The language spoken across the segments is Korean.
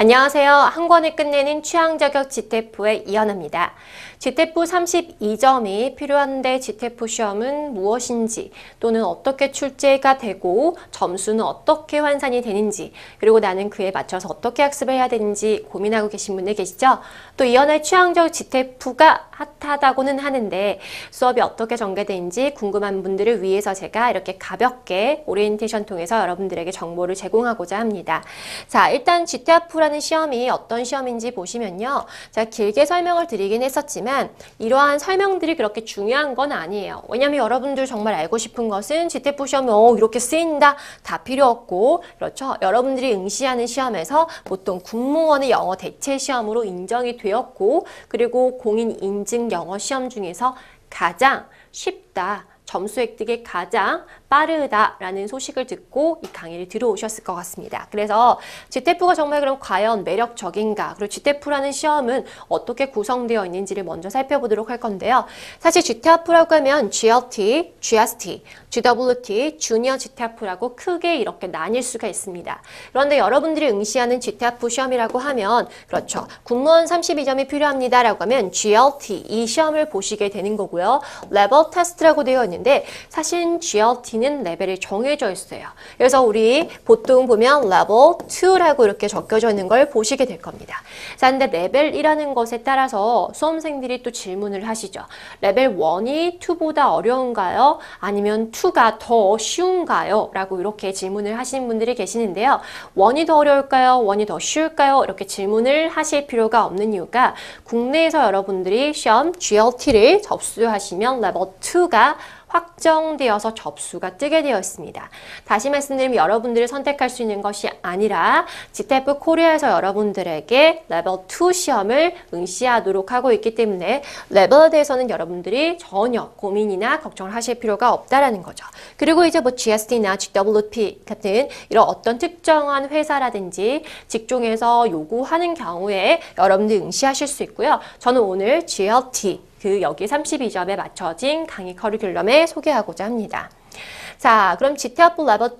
안녕하세요. 한 권을 끝내는 취향저격 GTF의 이현아입니다. GTF 32점이 필요한데 GTF 시험은 무엇인지 또는 어떻게 출제가 되고 점수는 어떻게 환산이 되는지 그리고 나는 그에 맞춰서 어떻게 학습을 해야 되는지 고민하고 계신 분들 계시죠? 또 이현아의 취향저격 GTF가 핫하다고는 하는데 수업이 어떻게 전개되는지 궁금한 분들을 위해서 제가 이렇게 가볍게 오리엔테이션 통해서 여러분들에게 정보를 제공하고자 합니다. 자, 일단 GTF라는 시험이 어떤 시험인지 보시면요. 제가 길게 설명을 드리긴 했었지만 이러한 설명들이 그렇게 중요한 건 아니에요. 왜냐하면 여러분들 정말 알고 싶은 것은 GTF 시험이 이렇게 쓰인다 다 필요 없고 그렇죠. 여러분들이 응시하는 시험에서 보통 국무원의 영어 대체 시험으로 인정이 되었고 그리고 공인 인증 영어 시험 중에서 가장 쉽다. 점수 획득이 가장 빠르다라는 소식을 듣고 이 강의를 들어오셨을 것 같습니다. 그래서 GTF가 정말 그럼 과연 매력적인가? 그리고 GTF라는 시험은 어떻게 구성되어 있는지를 먼저 살펴보도록 할 건데요. 사실 GTF라고 하면 GLT, GST, GWT, 주니어 GTF라고 크게 이렇게 나뉠 수가 있습니다. 그런데 여러분들이 응시하는 GTF 시험이라고 하면 그렇죠. 국무원 32점이 필요합니다라고 하면 GLT 이 시험을 보시게 되는 거고요. 레벨 테스트라고 되어 있는데 사실 GLT는 레벨이 정해져 있어요. 그래서 우리 보통 보면 레벨 2라고 이렇게 적혀져 있는 걸 보시게 될 겁니다. 자, 근데 레벨이라는 것에 따라서 수험생들이 또 질문을 하시죠. 레벨 1이 2보다 어려운가요? 아니면 2가 더 쉬운가요? 라고 이렇게 질문을 하시는 분들이 계시는데요. 1이 더 어려울까요? 1이 더 쉬울까요? 이렇게 질문을 하실 필요가 없는 이유가 국내에서 여러분들이 시험 GLT를 접수하시면 레벨 2가 확정되어서 접수가 뜨게 되어 있습니다. 다시 말씀드리면 여러분들이 선택할 수 있는 것이 아니라 GTF 코리아에서 여러분들에게 레벨 2 시험을 응시하도록 하고 있기 때문에 레벨에 대해서는 여러분들이 전혀 고민이나 걱정을 하실 필요가 없다라는 거죠. 그리고 이제 뭐 GST나 GWP 같은 이런 어떤 특정한 회사라든지 직종에서 요구하는 경우에 여러분들이 응시하실 수 있고요. 저는 오늘 GLT 여기 32점에 맞춰진 강의 커리큘럼에 소개하고자 합니다. 자, 그럼 GTF 레벨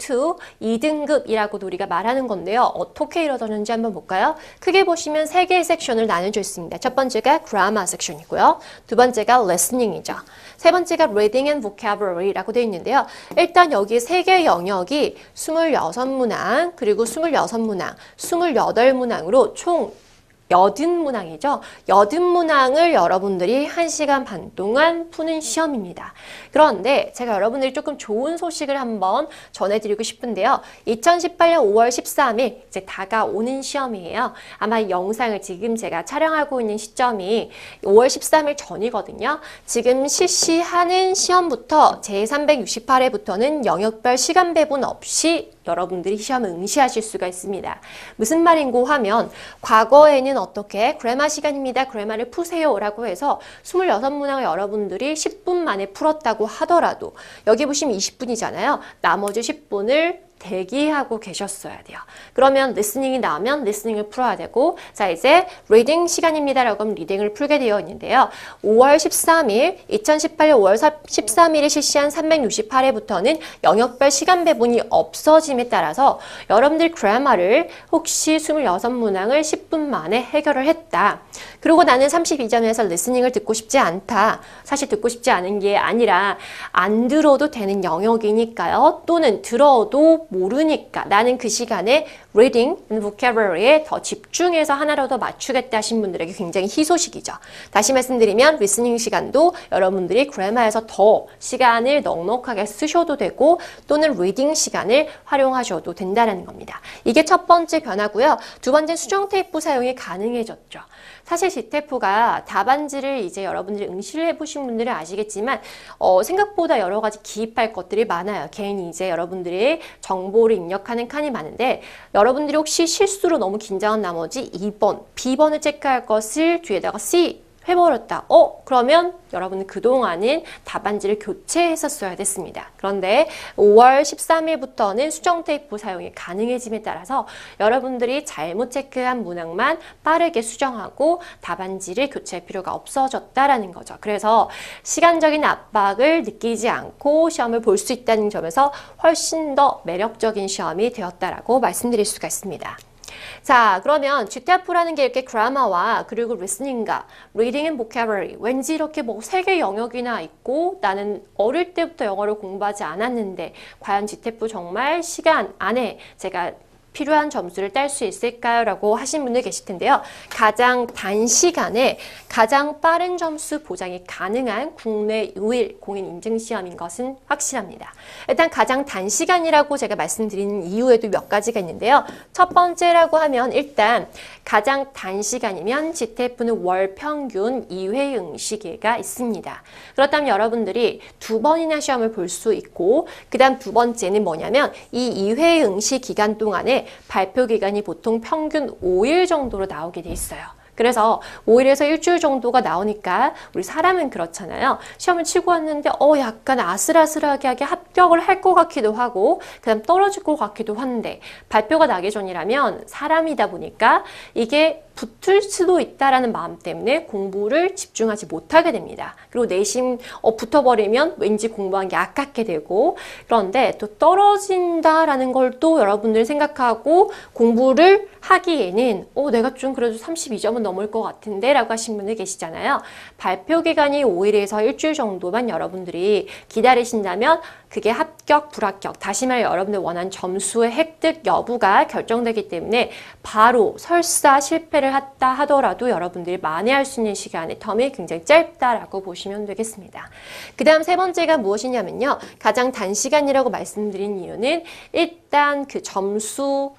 2 2등급이라고도 우리가 말하는 건데요. 어떻게 이루어졌는지 한번 볼까요? 크게 보시면 3개의 섹션을 나눠져 있습니다. 첫 번째가 grammar 섹션이고요. 두 번째가 listening이죠. 세 번째가 reading and vocabulary라고 되어 있는데요. 일단 여기 3개의 영역이 26문항, 그리고 26문항, 28문항으로 총 80문항이죠. 80문항을 여러분들이 1시간 반 동안 푸는 시험입니다. 그런데 제가 여러분들이 조금 좋은 소식을 한번 전해드리고 싶은데요. 2018년 5월 13일 이제 다가오는 시험이에요. 아마 이 영상을 지금 제가 촬영하고 있는 시점이 5월 13일 전이거든요. 지금 실시하는 시험부터 제368회부터는 영역별 시간 배분 없이 여러분들이 시험을 응시하실 수가 있습니다. 무슨 말인고 하면 과거에는 어떻게 그래마 시간입니다. 그래마를 푸세요 라고 해서 26문항을 여러분들이 10분 만에 풀었다고 하더라도 여기 보시면 20분이잖아요. 나머지 10분을 대기하고 계셨어야 돼요. 그러면 리스닝이 나오면 리스닝을 풀어야 되고 자 이제 리딩 시간입니다 라고 하면 리딩을 풀게 되어 있는데요. 5월 13일 2018년 5월 13일에 실시한 368회부터는 영역별 시간 배분이 없어짐에 따라서 여러분들 그래마를 혹시 26문항을 10분 만에 해결을 했다. 그리고 나는 32점에서 리스닝을 듣고 싶지 않다. 사실 듣고 싶지 않은 게 아니라 안 들어도 되는 영역이니까요. 또는 들어도 모르니까 나는 그 시간에 reading and vocabulary에 더 집중해서 하나라도 더 맞추겠다 하신 분들에게 굉장히 희소식이죠. 다시 말씀드리면 리스닝 시간도 여러분들이 그래마에서 더 시간을 넉넉하게 쓰셔도 되고 또는 리딩 시간을 활용하셔도 된다는 겁니다. 이게 첫 번째 변화고요. 두 번째 수정 테이프 사용이 가능해졌죠. 사실 GTF가 답안지를 이제 여러분들이 응시를 해보신 분들은 아시겠지만 생각보다 여러 가지 기입할 것들이 많아요. 괜히 이제 여러분들이 정보를 입력하는 칸이 많은데 여러분들이 혹시 실수로 너무 긴장한 나머지 2번, B번을 체크할 것을 뒤에다가 C 해버렸다. 그러면 여러분은 그동안은 답안지를 교체했었어야 됐습니다. 그런데 5월 13일부터는 수정 테이프 사용이 가능해짐에 따라서 여러분들이 잘못 체크한 문항만 빠르게 수정하고 답안지를 교체할 필요가 없어졌다라는 거죠. 그래서 시간적인 압박을 느끼지 않고 시험을 볼 수 있다는 점에서 훨씬 더 매력적인 시험이 되었다라고 말씀드릴 수가 있습니다. 자, 그러면 GTF라는 게 이렇게 그라마와 그리고 리스닝과 reading and vocabulary 왠지 이렇게 뭐 세 개 영역이나 있고 나는 어릴 때부터 영어를 공부하지 않았는데 과연 GTF 정말 시간 안에 제가 필요한 점수를 딸 수 있을까요? 라고 하신 분들 계실 텐데요. 가장 단시간에 가장 빠른 점수 보장이 가능한 국내 유일 공인인증시험인 것은 확실합니다. 일단 가장 단시간이라고 제가 말씀드리는 이유에도 몇 가지가 있는데요. 첫 번째라고 하면 일단 가장 단시간이면 GTF는 월 평균 2회 응시기회가 있습니다. 그렇다면 여러분들이 두 번이나 시험을 볼 수 있고 그 다음 두 번째는 뭐냐면 이 2회 응시 기간 동안에 발표 기간이 보통 평균 5일 정도로 나오게 돼 있어요. 그래서 5일에서 일주일 정도가 나오니까 우리 사람은 그렇잖아요. 시험을 치고 왔는데 약간 아슬아슬하게 합격을 할 것 같기도 하고 그 다음 떨어질 것 같기도 한데 발표가 나기 전이라면 사람이다 보니까 이게 붙을 수도 있다라는 마음 때문에 공부를 집중하지 못하게 됩니다. 그리고 내심 붙어버리면 왠지 공부한 게 아깝게 되고 그런데 또 떨어진다라는 걸 또 여러분들 생각하고 공부를 하기에는 내가 좀 그래도 32점은 넘을 것 같은데 라고 하신 분들 계시잖아요. 발표 기간이 5일에서 일주일 정도만 여러분들이 기다리신다면 그게 합격, 불합격, 다시 말해 여러분들 원하는 점수의 획득 여부가 결정되기 때문에 바로 설사 실패를 했다 하더라도 여러분들이 만회할 수 있는 시간의 텀이 굉장히 짧다라고 보시면 되겠습니다. 그 다음 세 번째가 무엇이냐면요. 가장 단시간이라고 말씀드린 이유는 일단 그 점수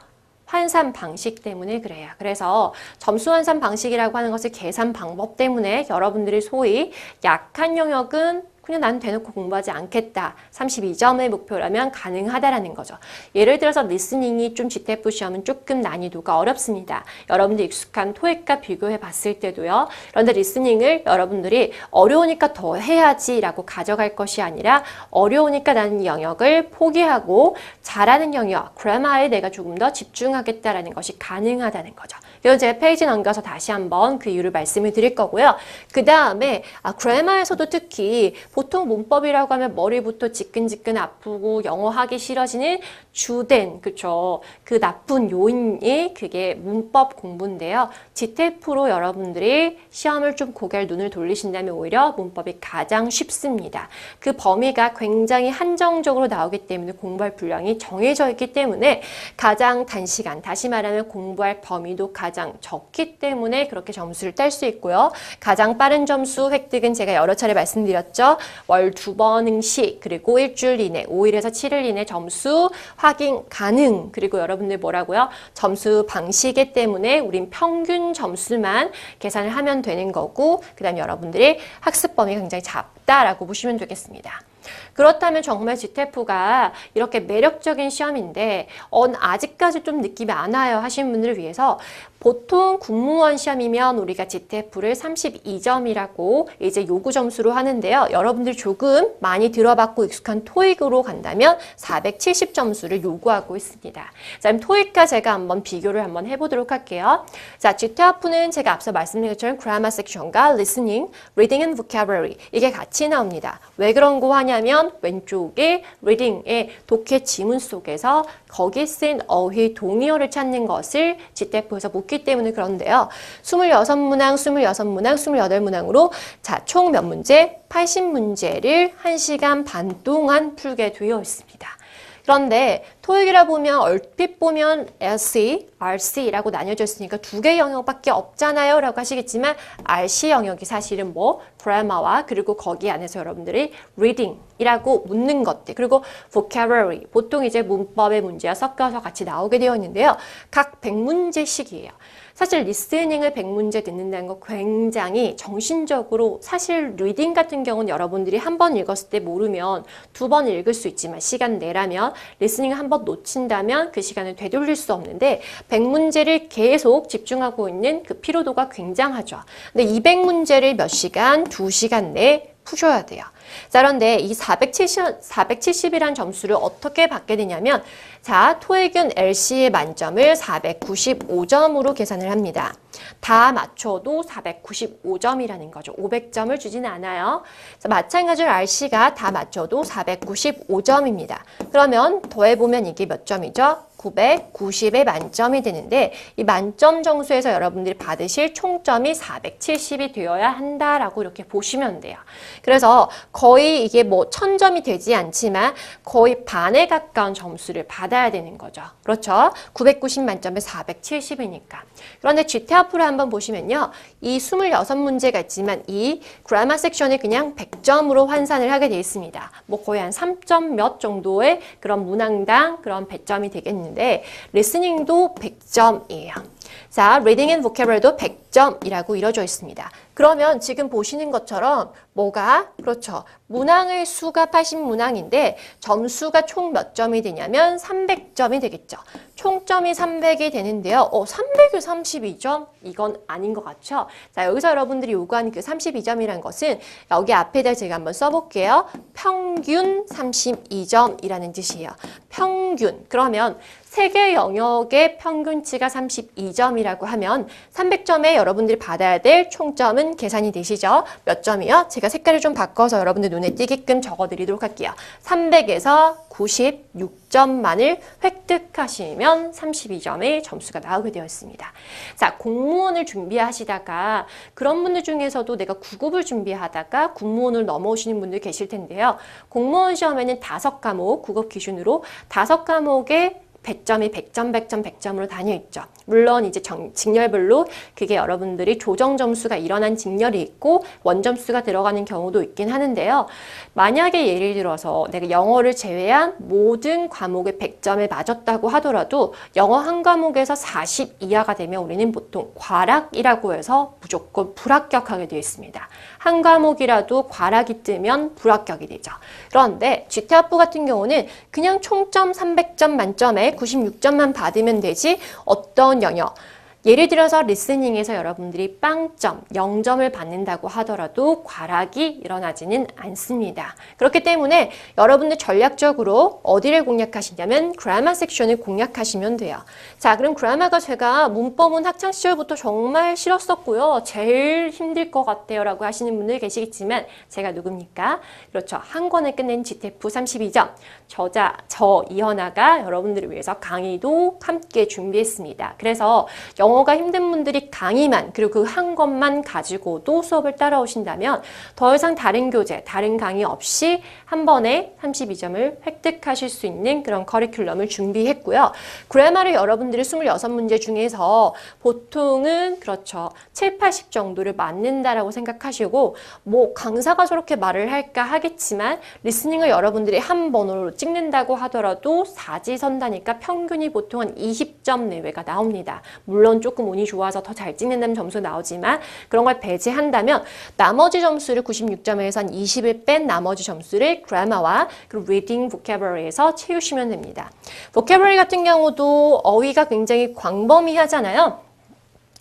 환산 방식 때문에 그래요. 그래서 점수 환산 방식이라고 하는 것을 계산 방법 때문에 여러분들이 소위 약한 영역은 그냥 난 대놓고 공부하지 않겠다. 32점의 목표라면 가능하다라는 거죠. 예를 들어서 리스닝이 좀 GTF 시험은 조금 난이도가 어렵습니다. 여러분들 익숙한 토익과 비교해 봤을 때도요. 그런데 리스닝을 여러분들이 어려우니까 더 해야지라고 가져갈 것이 아니라 어려우니까 나는 이 영역을 포기하고 잘하는 영역, 그래마에 내가 조금 더 집중하겠다라는 것이 가능하다는 거죠. 그래서 제가 페이지 넘겨서 다시 한번 그 이유를 말씀을 드릴 거고요. 그 다음에 그래마에서도 특히 보통 문법이라고 하면 머리부터 지끈지끈 아프고 영어 하기 싫어지는 주된 그 나쁜 요인이 그게 문법 공부인데요. GTF로 여러분들이 시험을 좀 고개를 눈을 돌리신다면 오히려 문법이 가장 쉽습니다. 그 범위가 굉장히 한정적으로 나오기 때문에 공부할 분량이 정해져 있기 때문에 가장 단시간, 다시 말하면 공부할 범위도 가장 적기 때문에 그렇게 점수를 딸 수 있고요. 가장 빠른 점수 획득은 제가 여러 차례 말씀드렸죠. 월 2번 응시 그리고 일주일 이내 5일에서 7일 이내 점수 확인 가능. 그리고 여러분들 뭐라고요? 점수 방식이기 때문에 우린 평균 점수만 계산을 하면 되는 거고 그 다음 여러분들이 학습 범위가 굉장히 작다라고 보시면 되겠습니다. 그렇다면 정말 GTF가 이렇게 매력적인 시험인데 아직까지 좀 느낌이 안 와요 하시는 분들을 위해서 보통 공무원 시험이면 우리가 GTF를 32점이라고 이제 요구 점수로 하는데요. 여러분들 조금 많이 들어봤고 익숙한 토익으로 간다면 470점수를 요구하고 있습니다. 자, 그럼 토익과 제가 한번 비교를 한번 해보도록 할게요. 자, GTF는 제가 앞서 말씀드린 것처럼 grammar section과 listening, reading and vocabulary 이게 같이 나옵니다. 왜 그런 거 하냐면 왼쪽에 reading의 독해 지문 속에서 거기 쓴 어휘 동의어를 찾는 것을 GTF에서 묻기 때문에 그런데요. 26문항, 26문항, 28문항으로 자, 총 몇 문제? 80문제를 1시간 반 동안 풀게 되어 있습니다. 그런데 토익이라 보면 얼핏 보면 LC, RC라고 나뉘어져 있으니까 두 개의 영역밖에 없잖아요 라고 하시겠지만 RC 영역이 사실은 grammar와 그리고 거기 안에서 여러분들이 reading이라고 묻는 것들 그리고 vocabulary 보통 이제 문법의 문제와 섞여서 같이 나오게 되어 있는데요. 각 100문제씩이에요. 사실 리스닝을 100문제 듣는다는 거 굉장히 정신적으로 사실 리딩 같은 경우는 여러분들이 한 번 읽었을 때 모르면 두 번 읽을 수 있지만 시간 내라면 리스닝을 한 번 놓친다면 그 시간을 되돌릴 수 없는데 100문제를 계속 집중하고 있는 그 피로도가 굉장하죠. 근데 200문제를 몇 시간? 2시간 내에 푸셔야 돼요. 자, 그런데 이 470이란 점수를 어떻게 받게 되냐면 자, 토익은 LC의 만점을 495점으로 계산을 합니다. 다 맞춰도 495점이라는 거죠. 500점을 주진 않아요. 자, 마찬가지로 RC가 다 맞춰도 495점입니다. 그러면 더해보면 이게 몇 점이죠? 990에 만점이 되는데 이 만점 정수에서 여러분들이 받으실 총점이 470이 되어야 한다라고 이렇게 보시면 돼요. 그래서 거의 이게 뭐 1000점이 되지 않지만 거의 반에 가까운 점수를 받아야 되는 거죠. 그렇죠? 990 만점에 470이니까. 그런데 GTA프를 한번 보시면요. 이 26문제가 있지만 이 그라마 섹션이 그냥 100점으로 환산을 하게 되어 있습니다. 뭐 거의 한 3점 몇 정도의 그런 문항당 그런 배점이 되겠는데 리스닝도 100점이에요. 자, 리딩 앤 보캐블러리도 100점이라고 이루어져 있습니다. 그러면 지금 보시는 것처럼 뭐가? 그렇죠. 문항의 수가 80문항인데 점수가 총 몇 점이 되냐면 300점이 되겠죠. 총점이 300이 되는데요. 300에 32점? 이건 아닌 것 같죠? 자, 여기서 여러분들이 요구하는 그 32점이라는 것은 여기 앞에다 제가 한번 써볼게요. 평균 32점이라는 뜻이에요. 평균. 그러면 세계 영역의 평균치가 32점이라고 하면 300점에 여러분들이 받아야 될 총점은 계산이 되시죠? 몇 점이요? 제가 색깔을 좀 바꿔서 여러분들 눈에 띄게끔 적어드리도록 할게요. 300에서 96점만을 획득하시면 32점의 점수가 나오게 되어 있습니다. 자, 공무원을 준비하시다가 그런 분들 중에서도 내가 9급을 준비하다가 군무원을 넘어오시는 분들 계실 텐데요. 공무원 시험에는 5과목, 9급 기준으로 5과목에 배점이 100점, 100점, 100점으로 다녀 있죠. 물론 이제 직렬별로 그게 여러분들이 조정 점수가 일어난 직렬이 있고 원점수가 들어가는 경우도 있긴 하는데요. 만약에 예를 들어서 내가 영어를 제외한 모든 과목에 100점에 맞았다고 하더라도 영어 한 과목에서 40 이하가 되면 우리는 보통 과락이라고 해서 무조건 불합격하게 되어 있습니다. 한 과목이라도 과락이 뜨면 불합격이 되죠. 그런데 GTA프 같은 경우는 그냥 총점 300점 만점에 96점만 받으면 되지 어떤 영역 예를 들어서 리스닝에서 여러분들이 빵점, 0점을 받는다고 하더라도 과락이 일어나지는 않습니다. 그렇기 때문에 여러분들 전략적으로 어디를 공략하시냐면 그라마 섹션을 공략하시면 돼요. 자, 그럼 그라마가 제가 문법은 학창시절부터 정말 싫었었고요. 제일 힘들 것 같아요 라고 하시는 분들 계시겠지만 제가 누굽니까? 그렇죠. 한 권을 끝낸 GTA프 32점. 저자, 저 이현아가 여러분들을 위해서 강의도 함께 준비했습니다. 그래서 영어가 힘든 분들이 강의만 그리고 그 한 것만 가지고도 수업을 따라오신다면 더 이상 다른 교재, 다른 강의 없이 한 번에 32점을 획득하실 수 있는 그런 커리큘럼을 준비했고요. 그래마를 여러분들이 26문제 중에서 보통은 그렇죠. 7, 80 정도를 맞는다라고 생각하시고 뭐 강사가 저렇게 말을 할까 하겠지만 리스닝을 여러분들이 한 번으로 찍는다고 하더라도 사지선다니까 평균이 보통 한 20점 내외가 나옵니다. 물론 조금 운이 좋아서 더 잘 찍는다는 점수 나오지만 그런 걸 배제한다면 나머지 점수를 96점에서 한 20을 뺀 나머지 점수를 그라마와 그리고 리딩 보캐블러리에서 채우시면 됩니다. 보캐블러리 같은 경우도 어휘가 굉장히 광범위하잖아요.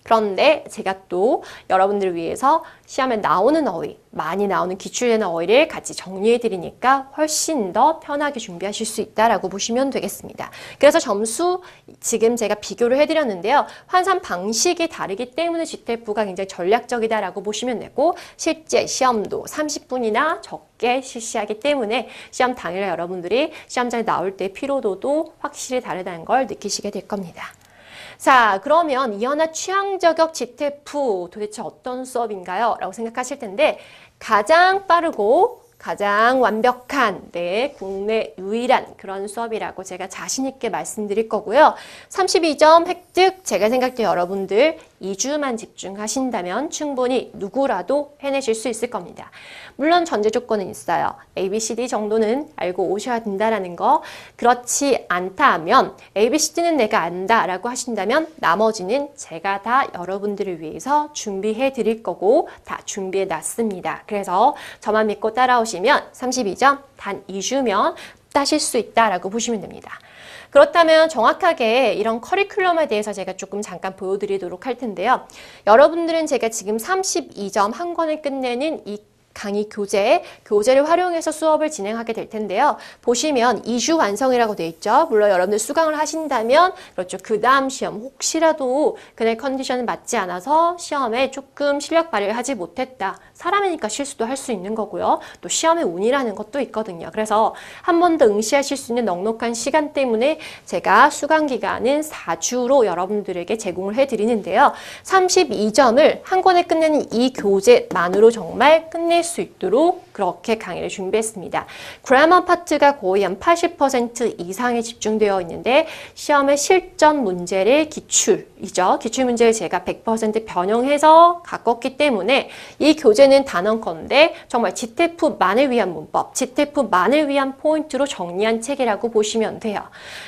그런데 제가 또 여러분들을 위해서 시험에 나오는 어휘, 많이 나오는 기출되는 어휘를 같이 정리해 드리니까 훨씬 더 편하게 준비하실 수 있다라고 보시면 되겠습니다. 그래서 점수 지금 제가 비교를 해드렸는데요. 환산 방식이 다르기 때문에 GTA프가 굉장히 전략적이다라고 보시면 되고 실제 시험도 30분이나 적게 실시하기 때문에 시험 당일에 여러분들이 시험장에 나올 때 피로도도 확실히 다르다는 걸 느끼시게 될 겁니다. 자, 그러면 이현아 취향저격 GTA프 도대체 어떤 수업인가요? 라고 생각하실 텐데 가장 빠르고 가장 완벽한 국내 유일한 그런 수업이라고 제가 자신 있게 말씀드릴 거고요. 32점 획득 제가 생각할 때 여러분들 2주만 집중하신다면 충분히 누구라도 해내실 수 있을 겁니다. 물론 전제 조건은 있어요. ABCD 정도는 알고 오셔야 된다라는 거. 그렇지 않다 하면 ABCD는 내가 안다라고 하신다면 나머지는 제가 다 여러분들을 위해서 준비해 드릴 거고 다 준비해 놨습니다. 그래서 저만 믿고 따라오시면 32점 단 2주면 따실 수 있다라고 보시면 됩니다. 그렇다면 정확하게 이런 커리큘럼에 대해서 제가 조금 잠깐 보여드리도록 할 텐데요. 여러분들은 제가 지금 32점 한 권을 끝내는 이 강의 교재를 활용해서 수업을 진행하게 될 텐데요. 보시면 2주 완성이라고 되어 있죠. 물론 여러분들 수강을 하신다면 그렇죠. 그 다음 시험 혹시라도 그날 컨디션이 맞지 않아서 시험에 조금 실력 발휘를 하지 못했다. 사람이니까 실수도 할 수 있는 거고요. 또 시험의 운이라는 것도 있거든요. 그래서 한 번 더 응시하실 수 있는 넉넉한 시간 때문에 제가 수강 기간은 4주로 여러분들에게 제공을 해드리는데요. 32점을 한 권에 끝내는 이 교재만으로 정말 끝낼 수 있도록 그렇게 강의를 준비했습니다. 그래머 파트가 거의 한 80% 이상에 집중되어 있는데 시험의 실전 문제를 기출이죠. 기출 문제를 제가 100% 변형해서 가꿨기 때문에 이 교재는 단언컨대 정말 GTF만을 위한 문법, GTF만을 위한 포인트로 정리한 책이라고 보시면 돼요.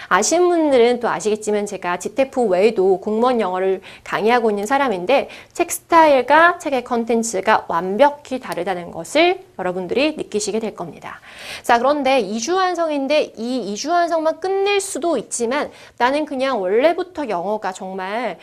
아시는 분들은 또 아시겠지만 제가 GTF 외에도 공무원 영어를 강의하고 있는 사람인데 책 스타일과 책의 컨텐츠가 완벽히 다르다는 것을 여러분들이 느끼시게 될 겁니다. 자, 그런데 2주 완성인데 이 2주 완성만 끝낼 수도 있지만 나는 그냥 원래부터 영어가 정말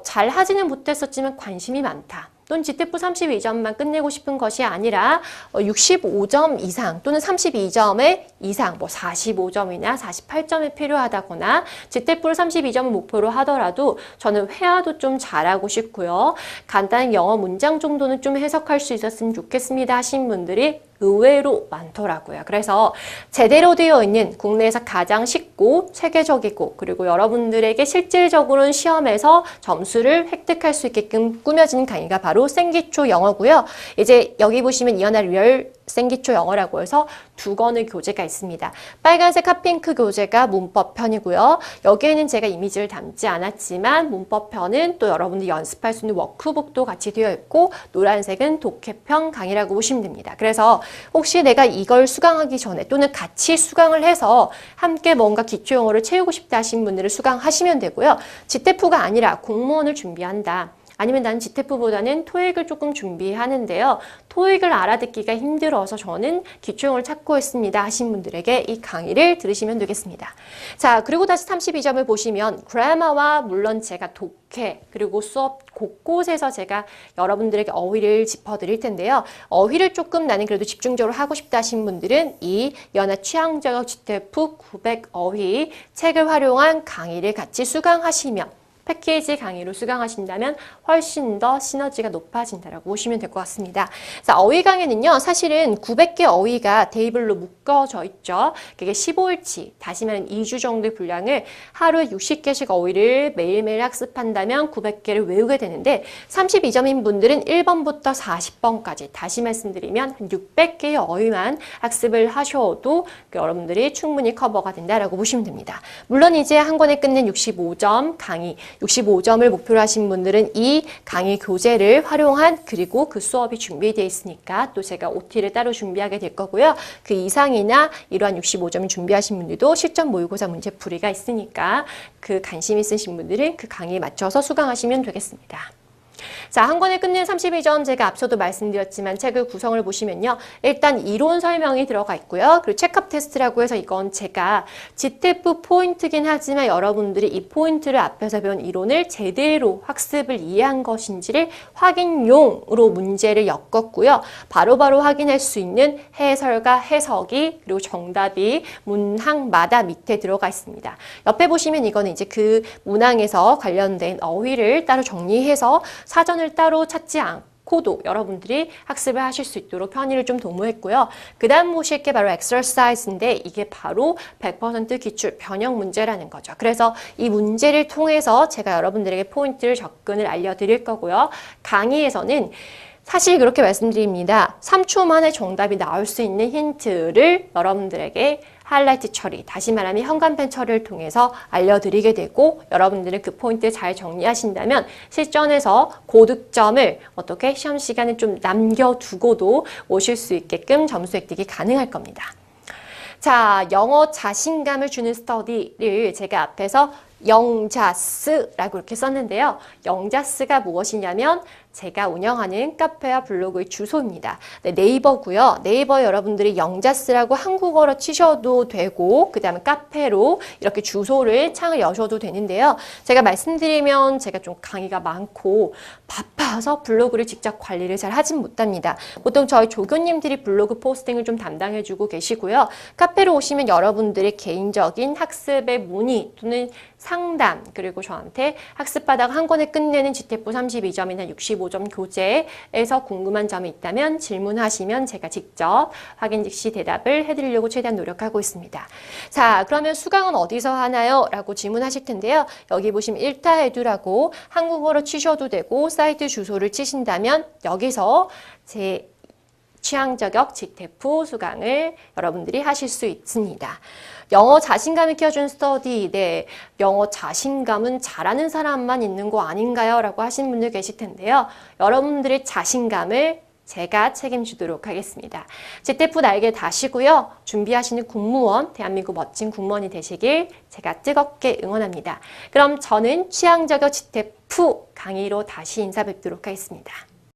잘 하지는 못했었지만 관심이 많다. 또는 GTF 32점만 끝내고 싶은 것이 아니라 65점 이상 또는 32점의 이상, 뭐 45점이나 48점이 필요하다거나 GTF를 32점을 목표로 하더라도 저는 회화도 좀 잘하고 싶고요. 간단한 영어 문장 정도는 좀 해석할 수 있었으면 좋겠습니다 하신 분들이 의외로 많더라고요. 그래서 제대로 되어 있는 국내에서 가장 쉽고 체계적이고 그리고 여러분들에게 실질적으로는 시험에서 점수를 획득할 수 있게끔 꾸며진 강의가 바로 생기초 영어고요. 이제 여기 보시면 이연아 리얼 생기초 영어라고 해서 2권의 교재가 있습니다. 빨간색 핫핑크 교재가 문법편이고요. 여기에는 제가 이미지를 담지 않았지만 문법편은 또 여러분들이 연습할 수 있는 워크북도 같이 되어 있고 노란색은 독해편 강의라고 보시면 됩니다. 그래서 혹시 내가 이걸 수강하기 전에 또는 같이 수강을 해서 함께 뭔가 기초 영어를 채우고 싶다 하신 분들은 수강하시면 되고요. GTF가 아니라 공무원을 준비한다. 아니면 나는 GTF보다는 토익을 조금 준비하는데요. 토익을 알아듣기가 힘들어서 저는 기초용어를 찾고 있습니다 하신 분들에게 이 강의를 들으시면 되겠습니다. 자, 그리고 다시 32점을 보시면 그래머와 물론 제가 독해 그리고 수업 곳곳에서 제가 여러분들에게 어휘를 짚어드릴 텐데요. 어휘를 조금 나는 그래도 집중적으로 하고 싶다 하신 분들은 이 연하 취향저격 GTF 900 어휘 책을 활용한 강의를 같이 수강하시면 패키지 강의로 수강하신다면 훨씬 더 시너지가 높아진다고 보시면 될 것 같습니다. 자, 어휘 강의는요, 사실은 900개 어휘가 테이블로 묶어져 있죠. 그게 15일치, 다시 말하면 2주 정도의 분량을 하루에 60개씩 어휘를 매일매일 학습한다면 900개를 외우게 되는데 32점인 분들은 1번부터 40번까지 다시 말씀드리면 한 600개의 어휘만 학습을 하셔도 여러분들이 충분히 커버가 된다라고 보시면 됩니다. 물론 이제 한 권에 끝낸 65점 강의 65점을 목표로 하신 분들은 이 강의 교재를 활용한 그리고 그 수업이 준비되어 있으니까 또 제가 OT를 따로 준비하게 될 거고요. 그 이상이나 이러한 65점을 준비하신 분들도 실전 모의고사 문제 풀이가 있으니까 그 관심 있으신 분들은 그 강의에 맞춰서 수강하시면 되겠습니다. 자, 한 권에 끝낸 32점 제가 앞서도 말씀드렸지만 책의 구성을 보시면요. 일단 이론 설명이 들어가 있고요. 그리고 체크업 테스트라고 해서 이건 제가 GTF 포인트긴 하지만 여러분들이 이 포인트를 앞에서 배운 이론을 제대로 학습을 이해한 것인지를 확인용으로 문제를 엮었고요. 바로바로 확인할 수 있는 해설과 해석이 그리고 정답이 문항마다 밑에 들어가 있습니다. 옆에 보시면 이거는 이제 그 문항에서 관련된 어휘를 따로 정리해서 사전을 따로 찾지 않고도 여러분들이 학습을 하실 수 있도록 편의를 좀 도모했고요. 그 다음 보실 게 바로 exercise인데 이게 바로 100% 기출 변형 문제라는 거죠. 그래서 이 문제를 통해서 제가 여러분들에게 포인트를 접근을 알려드릴 거고요. 강의에서는 사실 그렇게 말씀드립니다. 3초 만에 정답이 나올 수 있는 힌트를 여러분들에게 하이라이트 처리, 다시 말하면 현관펜 처리를 통해서 알려드리게 되고 여러분들은 그 포인트 잘 정리하신다면 실전에서 고득점을 어떻게 시험 시간에 좀 남겨두고도 오실 수 있게끔 점수 획득이 가능할 겁니다. 자, 영어 자신감을 주는 스터디를 제가 앞에서 영자스라고 이렇게 썼는데요. 영자스가 무엇이냐면 제가 운영하는 카페와 블로그의 주소입니다. 네, 네이버고요. 네이버 여러분들이 영자스라고 한국어로 치셔도 되고 그 다음에 카페로 이렇게 주소를 창을 여셔도 되는데요. 제가 말씀드리면 제가 좀 강의가 많고 바빠서 블로그를 직접 관리를 잘 하진 못합니다. 보통 저희 조교님들이 블로그 포스팅을 좀 담당해주고 계시고요. 카페로 오시면 여러분들의 개인적인 학습의 문의 또는 상담 그리고 저한테 학습하다가 한 권에 끝내는 지태프 32점이나 65점 교재에서 궁금한 점이 있다면 질문하시면 제가 직접 확인 즉시 대답을 해드리려고 최대한 노력하고 있습니다. 자, 그러면 수강은 어디서 하나요? 라고 질문하실 텐데요. 여기 보시면 일타에듀라고 한국어로 치셔도 되고 사이트 주소를 치신다면 여기서 제 취향 저격 지태프 수강을 여러분들이 하실 수 있습니다. 영어 자신감을 키워준 스터디, 네, 영어 자신감은 잘하는 사람만 있는 거 아닌가요? 라고 하신 분들 계실 텐데요. 여러분들의 자신감을 제가 책임지도록 하겠습니다. 지태프 날개 다시고요. 준비하시는 공무원, 대한민국 멋진 공무원이 되시길 제가 뜨겁게 응원합니다. 그럼 저는 취향 저격 지태프 강의로 다시 인사뵙도록 하겠습니다.